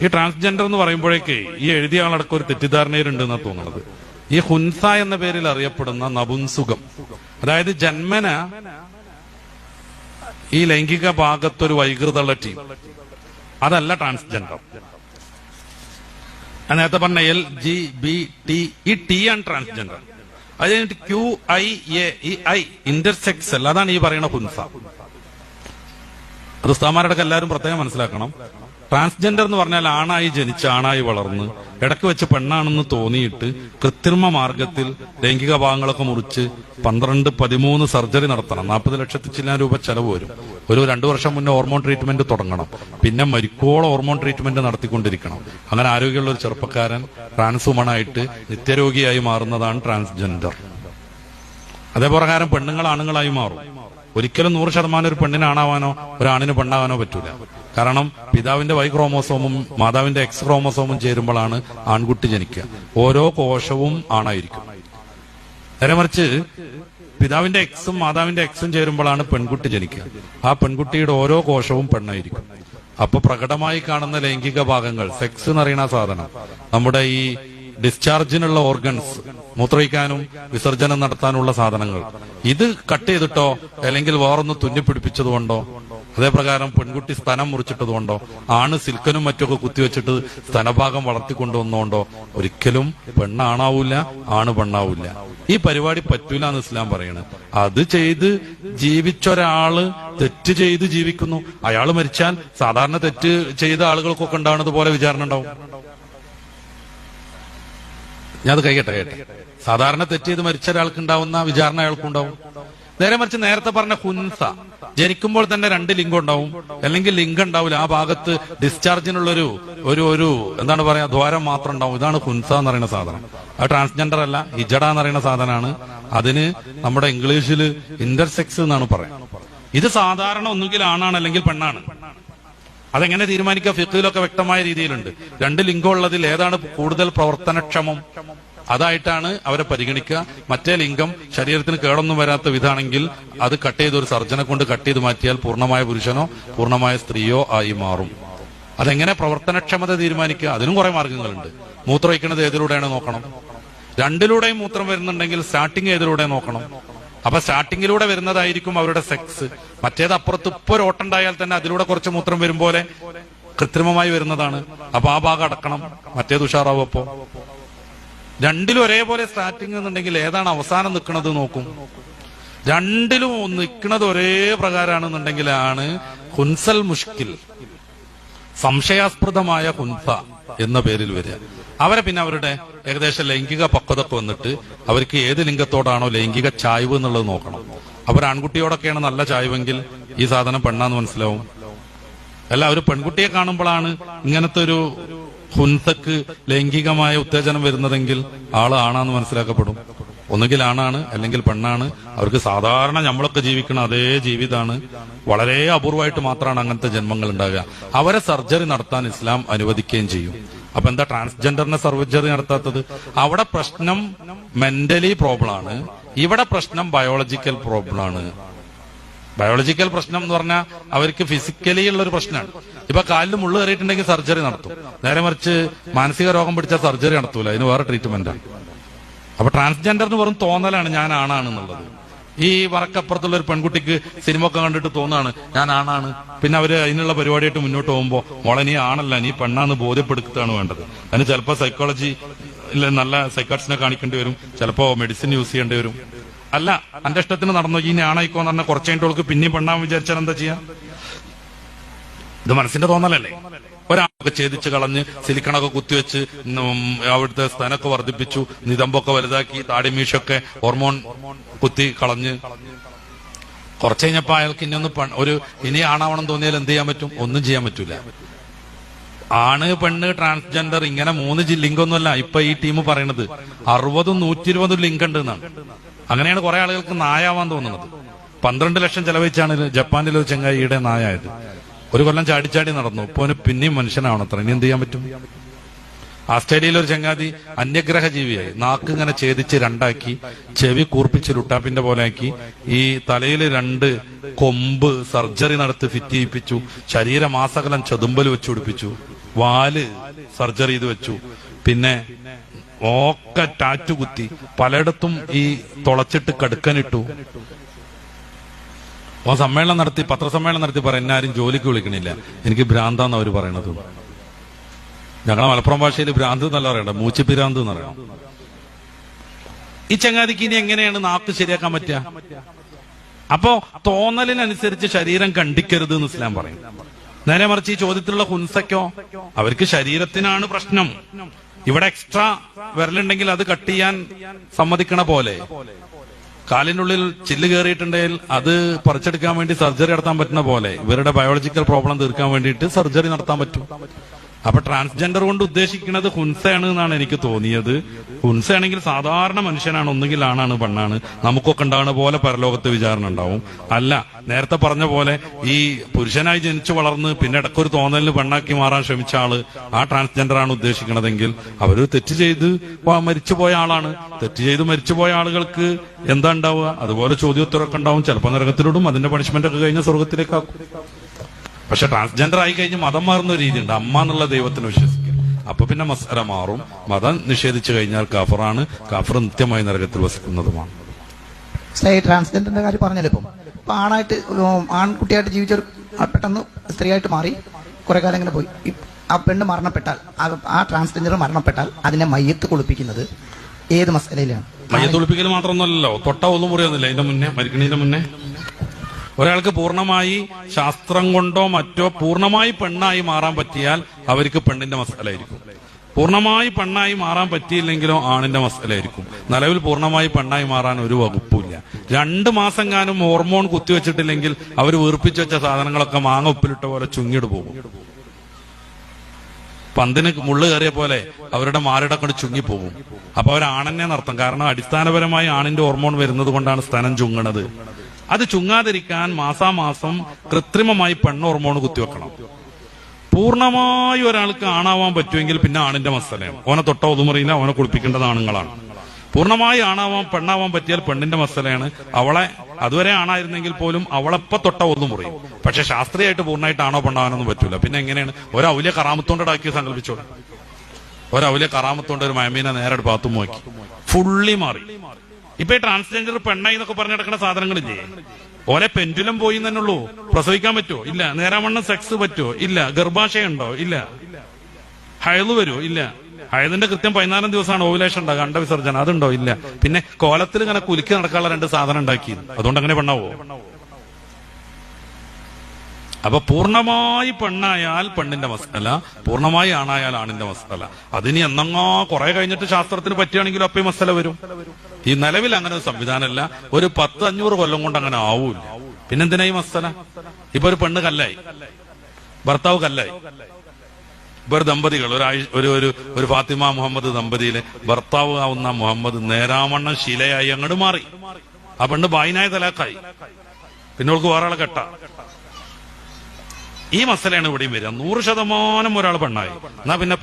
ഈ ട്രാൻസ്ജെൻഡർ എന്ന് പറയുമ്പോഴേക്ക് ഈ എഴുതിയ ആളടക്കം ഒരു തെറ്റിദ്ധാരണയിലുണ്ട് എന്നാണ് തോന്നുന്നത്. ഈ ഹുൻസ എന്ന പേരിൽ അറിയപ്പെടുന്ന നപുംസുഖം, അതായത് ജന്മന ഈ ലൈംഗിക ഭാഗത്തൊരു വൈകൃതമുള്ള ടീം, അതല്ല ട്രാൻസ്ജെൻഡർ. നേരത്തെ പറഞ്ഞ LGBT, ഈ ടി ആണ് ട്രാൻസ്ജെൻഡർ. അത് കഴിഞ്ഞിട്ട് QIA, ഈ I ഇന്റർസെക്സൽ, അതാണ് ഈ പറയുന്ന ഹുൻസ. അത് ഉസ്താദന്മാരടക്കം എല്ലാവരും പ്രത്യേകം മനസ്സിലാക്കണം. ട്രാൻസ്ജെൻഡർ എന്ന് പറഞ്ഞാൽ ആണായി ജനിച്ച് ആണായി വളർന്ന് ഇടയ്ക്ക് വെച്ച് പെണ്ണാണെന്ന് തോന്നിയിട്ട് കൃത്രിമ മാർഗത്തിൽ ലൈംഗിക ഭാഗങ്ങളൊക്കെ മുറിച്ച് 12-13 സർജറി നടത്തണം. 40 ലക്ഷത്തിൽ ചില രൂപ ചെലവ് വരും. ഒരു 2 വർഷം മുന്നേ ഹോർമോൺ ട്രീറ്റ്മെന്റ് തുടങ്ങണം. പിന്നെ മരിക്കോളം ഹോർമോൺ ട്രീറ്റ്മെന്റ് നടത്തിക്കൊണ്ടിരിക്കണം. അങ്ങനെ ആരോഗ്യമുള്ള ഒരു ചെറുപ്പക്കാരൻ ട്രാൻസ്വുമണായിട്ട് നിത്യരോഗിയായി മാറുന്നതാണ് ട്രാൻസ്ജെൻഡർ. അതേപ്രകാരം പെണ്ണുങ്ങൾ ആണുങ്ങളായി മാറും. ഒരിക്കലും 100% ഒരു പെണ്ണിനാണാവാനോ ഒരാണിന് പെണ്ണാവാനോ പറ്റൂല. കാരണം പിതാവിന്റെ Y ക്രോമോസോമും മാതാവിന്റെ X ക്രോമോസോമും ചേരുമ്പോഴാണ് ആൺകുട്ടി ജനിക്കുക. ഓരോ കോശവും ആണായിരിക്കും. നേരെ മറിച്ച് പിതാവിന്റെ Xും മാതാവിന്റെ Xും ചേരുമ്പോഴാണ് പെൺകുട്ടി ജനിക്കുക. ആ പെൺകുട്ടിയുടെ ഓരോ കോശവും പെണ്ണായിരിക്കും. അപ്പൊ പ്രകടമായി കാണുന്ന ലൈംഗിക ഭാഗങ്ങൾ, സെക്സ് എന്ന് പറയുന്ന സാധനം, നമ്മുടെ ഈ ഡിസ്ചാർജിനുള്ള ഓർഗൻസ്, മൂത്രയിക്കാനും വിസർജനം നടത്താനുള്ള സാധനങ്ങൾ, ഇത് കട്ട് ചെയ്തിട്ടോ അല്ലെങ്കിൽ വേറൊന്ന് തുന്നിപ്പിടിപ്പിച്ചതുകൊണ്ടോ, അതേപ്രകാരം പെൺകുട്ടി സ്തനം മുറിച്ചിട്ടതുകൊണ്ടോ, ആണ് സിൽക്കനും മറ്റൊക്കെ കുത്തിവെച്ചിട്ട് സ്തനഭാഗം വളർത്തിക്കൊണ്ടുവന്നുകൊണ്ടോ ഒരിക്കലും പെണ്ണാണാവൂല, ആണ് പെണ്ണാവൂല. ഈ പരിപാടി പറ്റൂല എന്ന് ഇസ്ലാം പറയണത്. അത് ചെയ്ത് ജീവിച്ചൊരാള് തെറ്റ് ചെയ്ത് ജീവിക്കുന്നു. അയാൾ മരിച്ചാൽ സാധാരണ തെറ്റ് ചെയ്ത ആളുകൾക്കൊക്കെ ഉണ്ടാവുന്നത് പോലെ വിചാരണ ഉണ്ടാവും. ഞാൻ അത് കേട്ടെ. സാധാരണ തെറ്റ് ചെയ്ത് മരിച്ച ഒരാൾക്ക് ഉണ്ടാവുന്ന വിചാരണ അയാൾക്കുണ്ടാവും. നേരെ മറിച്ച് നേരത്തെ പറഞ്ഞ ഹുൻസ, ജനിക്കുമ്പോൾ തന്നെ 2 ലിംഗം ഉണ്ടാവും, അല്ലെങ്കിൽ ലിംഗം ഉണ്ടാവില്ല. ആ ഭാഗത്ത് ഡിസ്ചാർജിനുള്ളൊരു ഒരു എന്താണ് പറയാ, ദ്വാരം മാത്രം ഉണ്ടാവും. ഇതാണ് ഹുൻസ എന്ന് പറയുന്ന സാധനം. അത് ട്രാൻസ്ജെൻഡർ അല്ല, ഹിജഡ എന്ന് പറയുന്ന സാധനമാണ്. അതിന് നമ്മുടെ ഇംഗ്ലീഷിൽ ഇന്റർസെക്സ് എന്നാണ് പറയാം. ഇത് സാധാരണ ഒന്നുകിൽ ആണാണ് അല്ലെങ്കിൽ പെണ്ണാണ്. അതെങ്ങനെ തീരുമാനിക്കുക? ഫിഖ്ഹിലൊക്കെ വ്യക്തമായ രീതിയിലുണ്ട്. 2 ലിംഗം ഉള്ളതിൽ ഏതാണ് കൂടുതൽ പ്രവർത്തനക്ഷമം, അതായിട്ടാണ് അവരെ പരിഗണിക്കുക. മറ്റേ ലിംഗം ശരീരത്തിന് കേടൊന്നും വരാത്ത വിധാണെങ്കിൽ അത് കട്ട് ചെയ്ത് ഒരു സർജനെ കൊണ്ട് കട്ട് ചെയ്ത് മാറ്റിയാൽ പൂർണ്ണമായ പുരുഷനോ പൂർണ്ണമായ സ്ത്രീയോ ആയി മാറും. അതെങ്ങനെ പ്രവർത്തനക്ഷമത തീരുമാനിക്കുക? അതിനും കുറെ മാർഗങ്ങളുണ്ട്. മൂത്രം ഒഴിക്കുന്നത് ഏതിലൂടെയാണ് നോക്കണം. 2ലൂടെയും മൂത്രം വരുന്നുണ്ടെങ്കിൽ സ്റ്റാർട്ടിങ് ഏതിലൂടെ നോക്കണം. അപ്പൊ സ്റ്റാർട്ടിങ്ങിലൂടെ വരുന്നതായിരിക്കും അവരുടെ സെക്സ്. മറ്റേത് അപ്പുറത്ത് ഇപ്പൊ ഒരു ഓട്ടുണ്ടായാൽ തന്നെ അതിലൂടെ കുറച്ച് മൂത്രം വരും പോലെ കൃത്രിമമായി വരുന്നതാണ്. അപ്പൊ ആ ഭാഗം അടക്കണം, മറ്റേത് ഉഷാറാവും. അപ്പോ 2ലും ഒരേപോലെ സ്റ്റാർട്ടിങ് എന്നുണ്ടെങ്കിൽ ഏതാണ് അവസാനം നിൽക്കുന്നത് നോക്കും. 2ലും നിൽക്കുന്നത് ഒരേ പ്രകാരമാണെന്നുണ്ടെങ്കിലാണ് ഹുൻസൽ മുഷ്കിൽ, സംശയാസ്പദമായ ഹുൻസ എന്ന പേരിൽ വരിക. അവരെ പിന്നെ അവരുടെ ഏകദേശം ലൈംഗിക പക്വതൊക്കെ വന്നിട്ട് അവർക്ക് ഏത് ലിംഗത്തോടാണോ ലൈംഗിക ചായ്വ് എന്നുള്ളത് നോക്കണം. അവർ ആൺകുട്ടിയോടൊക്കെയാണ് നല്ല ചായ്വെങ്കിൽ ഈ സാധനം പെണ്ണാന്ന് മനസ്സിലാവും. അല്ല, ഒരു പെൺകുട്ടിയെ കാണുമ്പോഴാണ് ഇങ്ങനത്തെ ഒരു ഹുൻസക്ക് ലൈംഗികമായ ഉത്തേജനം വരുന്നതെങ്കിൽ ആള് ആണാന്ന് മനസ്സിലാക്കപ്പെടും. ഒന്നുകിൽ ആണാണ് അല്ലെങ്കിൽ പെണ്ണാണ്. അവർക്ക് സാധാരണ നമ്മളൊക്കെ ജീവിക്കുന്ന അതേ ജീവിതമാണ്. വളരെ അപൂർവമായിട്ട് മാത്രമാണ് അങ്ങനത്തെ ജന്മങ്ങൾ ഉണ്ടാകുക. അവരെ സർജറി നടത്താൻ ഇസ്ലാം അനുവദിക്കുകയും ചെയ്യും. അപ്പൊ എന്താ ട്രാൻസ്ജെൻഡറിനെ സർജറി നടത്താത്തത്? അവിടെ പ്രശ്നം മെന്റലി പ്രോബ്ലം ആണ്, ഇവിടെ പ്രശ്നം ബയോളജിക്കൽ പ്രോബ്ലം ആണ്. ബയോളജിക്കൽ പ്രശ്നം എന്ന് പറഞ്ഞാൽ അവർക്ക് ഫിസിക്കലി ഉള്ള ഒരു പ്രശ്നമാണ്. ഇപ്പൊ കാലിൽ മുള്ളു കയറിയിട്ടുണ്ടെങ്കിൽ സർജറി നടത്തും. നേരെ മറിച്ച് മാനസിക രോഗം പിടിച്ചാൽ സർജറി നടത്തൂല, അതിന് വേറെ ട്രീറ്റ്മെന്റാണ്. അപ്പൊ ട്രാൻസ്ജെൻഡറിന് വെറും തോന്നലാണ് ഞാൻ ആണാണെന്നുള്ളത്. ഈ വറക്കപ്പുറത്തുള്ള ഒരു പെൺകുട്ടിക്ക് സിനിമ ഒക്കെ കണ്ടിട്ട് തോന്നാണ് ഞാൻ ആണാണ്. പിന്നെ അവര് അതിനുള്ള പരിപാടിയായിട്ട് മുന്നോട്ട് പോകുമ്പോൾ മോളെ നീ ആണല്ല നീ പെണ്ണാന്ന് ബോധ്യപ്പെടുത്തുകയാണ് വേണ്ടത്. അതിന് ചിലപ്പോൾ സൈക്കോളജി നല്ല സൈക്കാട്രിസ്റ്റിനെ കാണിക്കേണ്ടി വരും, ചിലപ്പോ മെഡിസിൻ യൂസ് ചെയ്യേണ്ടി വരും. അല്ല, എന്റെ ഇഷ്ടത്തിന് നടന്നു ഈ ഞാനായിക്കോന്ന് പറഞ്ഞാൽ കുറച്ച് കഴിഞ്ഞിട്ട് പിന്നെയും പെണ്ണാൻ വിചാരിച്ചാൽ എന്താ ചെയ്യാ? ഇത് മനസ്സിന്റെ തോന്നലല്ലേ? ഒരാളൊക്കെ ഛേദിച്ച് കളഞ്ഞ് സിലിക്കണൊക്കെ കുത്തിവെച്ച് അവിടുത്തെ സ്തനൊക്കെ വർദ്ധിപ്പിച്ചു, നിതമ്പൊക്കെ വലുതാക്കി, താടിമീശൊക്കെ ഹോർമോൺ കുത്തി കളഞ്ഞ് കുറച്ച് കഴിഞ്ഞപ്പോ അയാൾക്ക് ഇനി ആണാവണം തോന്നിയാൽ എന്ത് ചെയ്യാൻ പറ്റും? ഒന്നും ചെയ്യാൻ പറ്റൂല. ആണ് പെണ്ണ് ട്രാൻസ്ജെൻഡർ ഇങ്ങനെ 3 ലിംഗമൊന്നുമല്ല ഇപ്പൊ ഈ ടീം പറയണത്. 60-120 ലിംഗം ഉണ്ട് എന്നാണ്. അങ്ങനെയാണ് കുറെ ആളുകൾക്ക് നായാവാൻ തോന്നുന്നത്. 12 ലക്ഷം ചെലവഴിച്ചാണ് ജപ്പാനിൽ ഒരു ചെങ്ങായിയുടെ നായായത്. ഒരു കൊല്ലം ചാടിച്ചാടി നടന്നു. ഇപ്പൊ പിന്നെയും മനുഷ്യനാവണം അത്ര. ഇനി എന്ത് ചെയ്യാൻ പറ്റും? ആസ്ട്രേലിയയിൽ ഒരു ചങ്ങാതി അന്യഗ്രഹ ജീവിയായി. നാക്ക് ഇങ്ങനെ ഛേദിച്ച് 2ആക്കി, ചെവി കൂർപ്പിച്ച് ലുട്ടാപ്പിന്റെ പോലെ ആക്കി, ഈ തലയിൽ 2 കൊമ്പ് സർജറി നടത്തി ഫിറ്റ് ചെയ്യിപ്പിച്ചു, ശരീരമാസകലം ചെതുമ്പൽ വെച്ച് പിടിപ്പിച്ചു. വാല് സർജറി ചെയ്ത് വെച്ചു, പിന്നെ ഒക്കെ ടാറ്റു കുത്തി, പലയിടത്തും ഈ തുളച്ചിട്ട് കടുക്കനിട്ടു. സമ്മേളനം നടത്തി, പത്രസമ്മേളനം നടത്തി പറ എന്നാരും ജോലിക്ക് വിളിക്കണില്ല, എനിക്ക് ഭ്രാന്താന്ന് അവര് പറയണത്. ഞങ്ങളെ മലപ്പുറം ഭാഷയിൽ ഭ്രാന്ത് എന്നല്ല പറയണ്ട, മൂച്ചിപ്പിരാന്ത് എന്ന് പറയണം. ഈ ചങ്ങാതിക്ക് ഇനി എങ്ങനെയാണ് നാക്ക് ശരിയാക്കാൻ പറ്റുക? അപ്പോ തോന്നലിനനുസരിച്ച് ശരീരം കണ്ടിക്കരുത് എന്ന് ഇസ്ലാം പറയും. നേരെ മറിച്ച് ഈ ചോദ്യത്തിലുള്ള ഹുൻസയ്ക്കോ, അവർക്ക് ശരീരത്തിനാണ് പ്രശ്നം. ഇവിടെ എക്സ്ട്രാ വിരലുണ്ടെങ്കിൽ അത് കട്ട് ചെയ്യാൻ സമ്മതിക്കണ പോലെ, കാലിനുള്ളിൽ ചില്ല് കയറിയിട്ടുണ്ടെങ്കിൽ അത് പറിച്ചെടുക്കാൻ വേണ്ടി സർജറി നടത്താൻ പറ്റുന്ന പോലെ ഇവരുടെ ബയോളജിക്കൽ പ്രോബ്ലം തീർക്കാൻ വേണ്ടിയിട്ട് സർജറി നടത്താൻ പറ്റും. അപ്പൊ ട്രാൻസ്ജെൻഡർ കൊണ്ട് ഉദ്ദേശിക്കുന്നത് ഹുൻസയാണ് എന്നാണ് എനിക്ക് തോന്നിയത്. ഹുൻസയാണെങ്കിൽ സാധാരണ മനുഷ്യനാണ്, ഒന്നുകിൽ ആണാണ് പെണ്ണാണ്, നമുക്കൊക്കെ ഉണ്ടാകുന്ന പോലെ പരലോകത്ത് വിചാരണ ഉണ്ടാവും. അല്ല, നേരത്തെ പറഞ്ഞ പോലെ ഈ പുരുഷനായി ജനിച്ചു വളർന്ന് പിന്നെ ഇടയ്ക്കൊരു തോന്നലിന് പെണ്ണാക്കി മാറാൻ ശ്രമിച്ച ആള് ആ ട്രാൻസ്ജെൻഡർ ആണ് ഉദ്ദേശിക്കുന്നതെങ്കിൽ അവര് തെറ്റ് ചെയ്ത് മരിച്ചുപോയ ആളാണ്. തെറ്റ് ചെയ്ത് മരിച്ചുപോയ ആളുകൾക്ക് എന്താ ഉണ്ടാവുക? അതുപോലെ ചോദ്യോത്തരമൊക്കെ ഉണ്ടാവും. ചിലപ്പോൾ നരകത്തിലോടും അതിന്റെ പണിഷ്മെന്റ് ഒക്കെ കഴിഞ്ഞ സ്വർഗത്തിലേക്കാക്കും. പക്ഷെ ട്രാൻസ്ജെൻഡർ ആയി കഴിഞ്ഞ് മതം മാറുന്ന ഒരു രീതിയുണ്ട്, അമ്മ എന്നുള്ള ദൈവത്തിന് വിശ്വസിക്കും. അപ്പൊ പിന്നെ മസ്അല മാറും. മതം നിഷേധിച്ചു കഴിഞ്ഞാൽ കാഫറാണ്, കാഫർ നിത്യമായി നരകത്തിൽ വസിക്കുന്നതുമാണ്. ട്രാൻസ്ജെൻഡറിന്റെ കാര്യം പറഞ്ഞല്ലോ, ഇപ്പൊ ആണായിട്ട് ആൺകുട്ടിയായിട്ട് ജീവിച്ചൊരു പെട്ടെന്ന് സ്ത്രീയായിട്ട് മാറി കുറെ കാലം ഇങ്ങനെ പോയി. ആ പെണ്ണ് മരണപ്പെട്ടാൽ, ആ ട്രാൻസ്ജെൻഡർ മരണപ്പെട്ടാൽ അതിനെ മയ്യത്ത് കുളിപ്പിക്കുന്നത് ഏത് മസലയിലാണ്? മയ്യത്ത് കുളിപ്പിക്കൽ മാത്രമൊന്നുമല്ലോ, തൊട്ട ഒന്നും മുറിയൊന്നുമില്ല. അതിന്റെ മുന്നേ, മരിക്കണതിന്റെ മുന്നേ ഒരാൾക്ക് പൂർണ്ണമായി ശാസ്ത്രം കൊണ്ടോ മറ്റോ പൂർണ്ണമായി പെണ്ണായി മാറാൻ പറ്റിയാൽ അവർക്ക് പെണ്ണിന്റെ മസലയായിരിക്കും. പൂർണ്ണമായി പെണ്ണായി മാറാൻ പറ്റിയില്ലെങ്കിലോ ആണിന്റെ മസലയായിരിക്കും. നിലവിൽ പൂർണ്ണമായി പെണ്ണായി മാറാൻ ഒരു വകുപ്പില്ല. 2 മാസം കാനും ഹോർമോൺ കുത്തിവെച്ചിട്ടില്ലെങ്കിൽ അവർ വീർപ്പിച്ചു വെച്ച സാധനങ്ങളൊക്കെ മാങ്ങ ഉപ്പിലിട്ട പോലെ ചുങ്ങിട് പോകും. പന്തിന് മുള്ളു കയറിയ പോലെ അവരുടെ മാറിട കൊണ്ട് ചുങ്ങിപ്പോകും. അപ്പൊ അവരാണെന്നെ നടത്തും. കാരണം അടിസ്ഥാനപരമായി ആണിന്റെ ഹോർമോൺ വരുന്നത് കൊണ്ടാണ് സ്തനം ചുങ്ങണത്. അത് ചുങ്ങാതിരിക്കാൻ മാസാമാസം കൃത്രിമമായി പെണ്ണ് ഹോർമോൺ കുത്തിവെക്കണം. പൂർണ്ണമായി ഒരാൾക്ക് ആണാവാൻ പറ്റുമെങ്കിൽ പിന്നെ ആണിന്റെ മസലയാണ്. ഓനെ തൊട്ട ഒതുമുറിയില്ല, ഓനെ കുളിപ്പിക്കേണ്ടത് ആണുങ്ങളാണ്. പൂർണ്ണമായി പണ്ണാവാൻ പറ്റിയാൽ പെണ്ണിന്റെ മസലയാണ്. അവളെ അതുവരെ ആണായിരുന്നെങ്കിൽ പോലും അവളെപ്പ തൊട്ട ഒതുമുറിയും. പക്ഷെ ശാസ്ത്രീയമായിട്ട് പൂർണ്ണമായിട്ട് ആണോ പെണ്ണാവാനൊന്നും പറ്റൂല. പിന്നെ എങ്ങനെയാണ്? ഒരൗലിയ കറാമത്തോണ്ടാക്കി സങ്കല്പിച്ചോളൂ. ഒരൗലിയ കറാമത്തോണ്ട് ഒരു മയമീനെ നേരെ പാത്തും നോക്കി ഫുള്ളി മാറി. ഇപ്പൊ ഈ ട്രാൻസ്ജെൻഡർ പെണ്ണായി എന്നൊക്കെ പറഞ്ഞു നടക്കുന്ന സാധനങ്ങളില്ലേ, ഓലെ പെൻഡുലം പോയി തന്നെയുള്ളൂ. പ്രസവിക്കാൻ പറ്റുമോ? ഇല്ല. നേരാവണ്ണം സെക്സ് പറ്റുമോ? ഇല്ല. ഗർഭാശയുണ്ടോ? ഇല്ല. ഹയല് വരുമോ? ഇല്ല. ഹയതിന്റെ കൃത്യം 14 ദിവസമാണ് ഓവുലേഷൻ ഉണ്ടാകുക, അണ്ടവിസർജനം, അതുണ്ടോ? ഇല്ല. പിന്നെ കോലത്തിൽ ഇങ്ങനെ കുലുക്കി നടക്കാനുള്ള 2 സാധനം ഉണ്ടാക്കി, അതുകൊണ്ട് അങ്ങനെ പെണ്ണാവോ? അപ്പൊ പൂർണ്ണമായി പെണ്ണായാൽ പെണ്ണിന്റെ മസല, പൂർണ്ണമായി ആണായാൽ ആണിന്റെ മസല. അതിന് എന്നങ്ങോ കുറെ കഴിഞ്ഞിട്ട് ശാസ്ത്രത്തിന് പറ്റുകയാണെങ്കിലും അപ്പൊ ഈ മസല വരും. ഈ നിലവിൽ അങ്ങനെ ഒരു സംവിധാനമല്ല. ഒരു 10-500 കൊല്ലം കൊണ്ട് അങ്ങനെ ആവൂല. പിന്നെന്തിനാ ഈ മസല? ഇപ്പൊ ഒരു പെണ്ണ് കല്ലായി, ഭർത്താവ് കല്ലായി. ഇപ്പൊ ഒരു ദമ്പതികൾ, ഒരു ഫാത്തിമ മുഹമ്മദ് ദമ്പതിയിലെ ഭർത്താവ് ആവുന്ന മുഹമ്മദ് നേരാവണ്ണം ശിലയായി അങ്ങോട്ട് മാറി. ആ പെണ്ണ് ബായിനായ തലാക്കായി. പിന്നെ അവൾക്ക് വേറെ ആളെ കെട്ട. ഈ മസലയാണ് ഇവിടെയും വരിക. 100% ഒരാൾ പെണ്ണായി, എന്നാ പിന്നെ